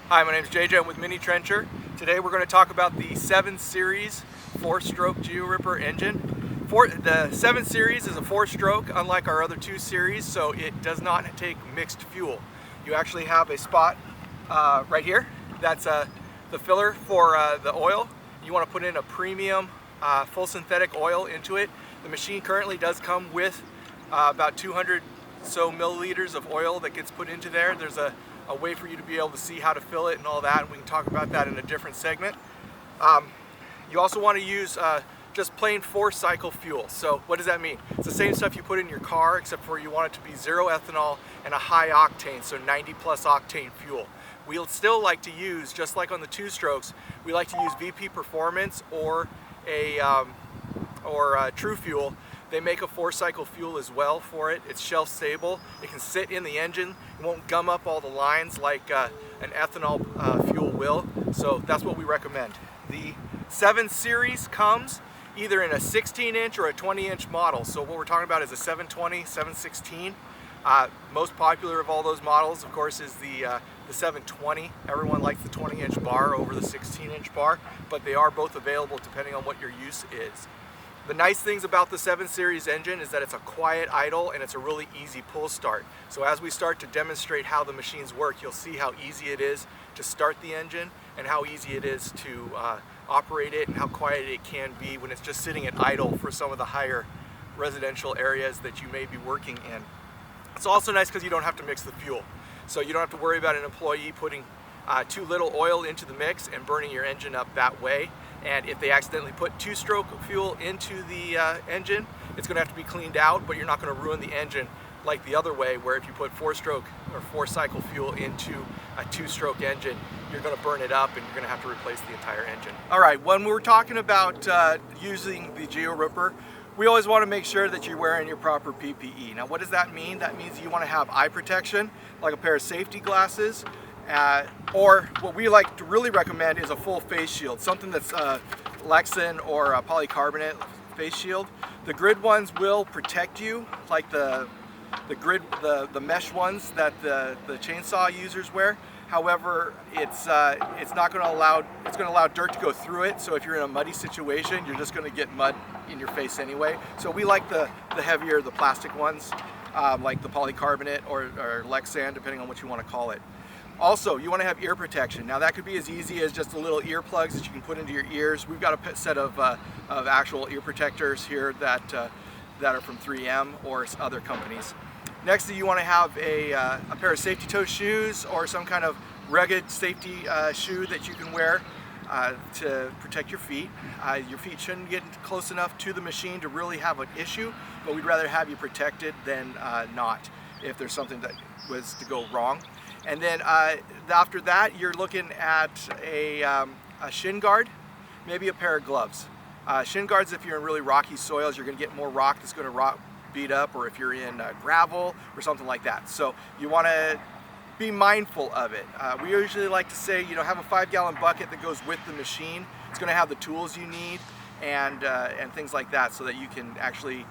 Hi, my name is JJ. I'm with Mini Trencher. Today we're going to talk about the 7 Series 4-stroke GeoRipper engine. The 7 Series is a 4-stroke, unlike our other 2 series, so it does not take mixed fuel. You actually have a spot right here. That's the filler for the oil. You want to put in a premium full synthetic oil into it. The machine currently does come with about 200 so milliliters of oil that gets put into there. There's a way for you to be able to see how to fill it and all that, and we can talk about that in a different segment. You also want to use just plain 4-cycle fuel. So what does that mean? It's the same stuff you put in your car, except for you want it to be 0 ethanol and a high octane, so 90 plus octane fuel. We'll still like to use, just like on the 2-strokes, we like to use VP Performance or True Fuel. They make a 4-cycle fuel as well for it. It's shelf stable. It can sit in the engine. It won't gum up all the lines like an ethanol fuel will. So that's what we recommend. The 7 Series comes either in a 16-inch or a 20-inch model. So what we're talking about is a 720, 716. Most popular of all those models, of course, is the 720. Everyone likes the 20-inch bar over the 16-inch bar, but they are both available depending on what your use is. The nice things about the 7 Series engine is that it's a quiet idle and it's a really easy pull start. So as we start to demonstrate how the machines work, you'll see how easy it is to start the engine and how easy it is to operate it and how quiet it can be when it's just sitting at idle for some of the higher residential areas that you may be working in. It's also nice because you don't have to mix the fuel. So you don't have to worry about an employee putting too little oil into the mix and burning your engine up that way. And if they accidentally put 2-stroke fuel into the engine, it's going to have to be cleaned out, but you're not going to ruin the engine like the other way, where if you put 4-stroke or 4-cycle fuel into a 2-stroke engine, you're going to burn it up and you're going to have to replace the entire engine. All right, when we're talking about using the GeoRipper, we always want to make sure that you're wearing your proper PPE. Now, what does that mean? That means you want to have eye protection, like a pair of safety glasses, or what we like to really recommend is a full face shield, something that's Lexan or a polycarbonate face shield. The grid ones will protect you, like the mesh ones that the chainsaw users wear. However, it's not going to allow, it's going to allow dirt to go through it. So if you're in a muddy situation, you're just going to get mud in your face anyway. So we like the heavier, the plastic ones, like the polycarbonate or Lexan, depending on what you want to call it. Also, you want to have ear protection. Now that could be as easy as just the little earplugs that you can put into your ears. We've got a set of actual ear protectors here that are from 3M or other companies. Next, you want to have a pair of safety toe shoes or some kind of rugged safety shoe that you can wear to protect your feet. Your feet shouldn't get close enough to the machine to really have an issue, but we'd rather have you protected than not if there's something that was to go wrong. And then after that, you're looking at a shin guard, maybe a pair of gloves. Shin guards, if you're in really rocky soils, you're going to get more rock that's going to beat up, or if you're in gravel or something like that. So you want to be mindful of it. We usually like to say, you know, have a 5-gallon bucket that goes with the machine. It's going to have the tools you need and things like that, so that you can actually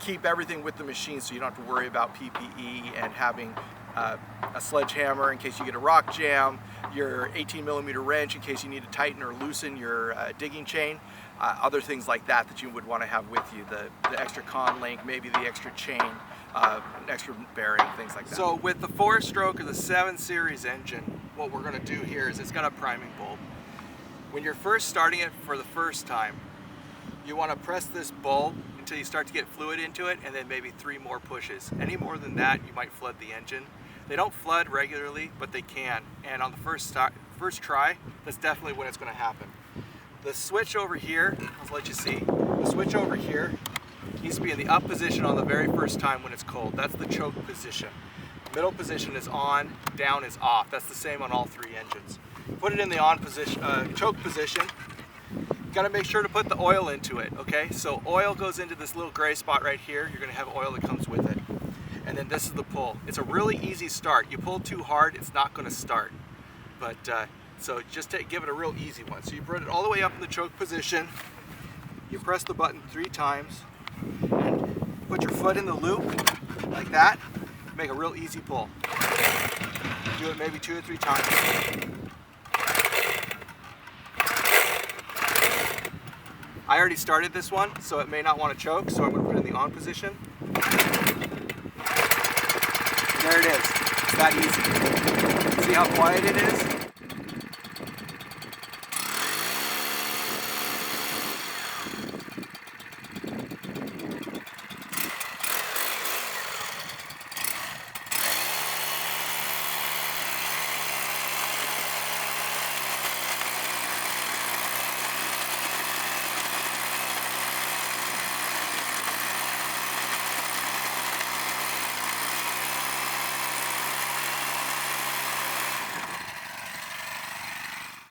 keep everything with the machine, so you don't have to worry about PPE and having a sledgehammer in case you get a rock jam, your 18mm wrench in case you need to tighten or loosen your digging chain, other things like that that you would want to have with you, the extra con link, maybe the extra chain, an extra bearing, things like that. So with the 4-stroke of the 7 Series engine, what we're going to do here is it's got a priming bulb. When you're first starting it for the first time, you want to press this bulb until you start to get fluid into it, and then maybe 3 more pushes. Any more than that, you might flood the engine. They don't flood regularly, but they can. And on the first try, that's definitely when it's going to happen. The switch over here, I'll let you see. The switch over here needs to be in the up position on the very first time when it's cold. That's the choke position. Middle position is on, down is off. That's the same on all 3 engines. Put it in the on position, choke position. You got to make sure to put the oil into it, okay? So oil goes into this little gray spot right here. You're going to have oil that comes with it. And then this is the pull. It's a really easy start. You pull too hard, it's not going to start. But so just give it a real easy one. So you put it all the way up in the choke position. You press the button 3 times. And put your foot in the loop like that. Make a real easy pull. Do it maybe 2 or 3 times. I already started this one, so it may not want to choke, so I'm going to put it in the on position. And there it is. It's that easy. See how quiet it is?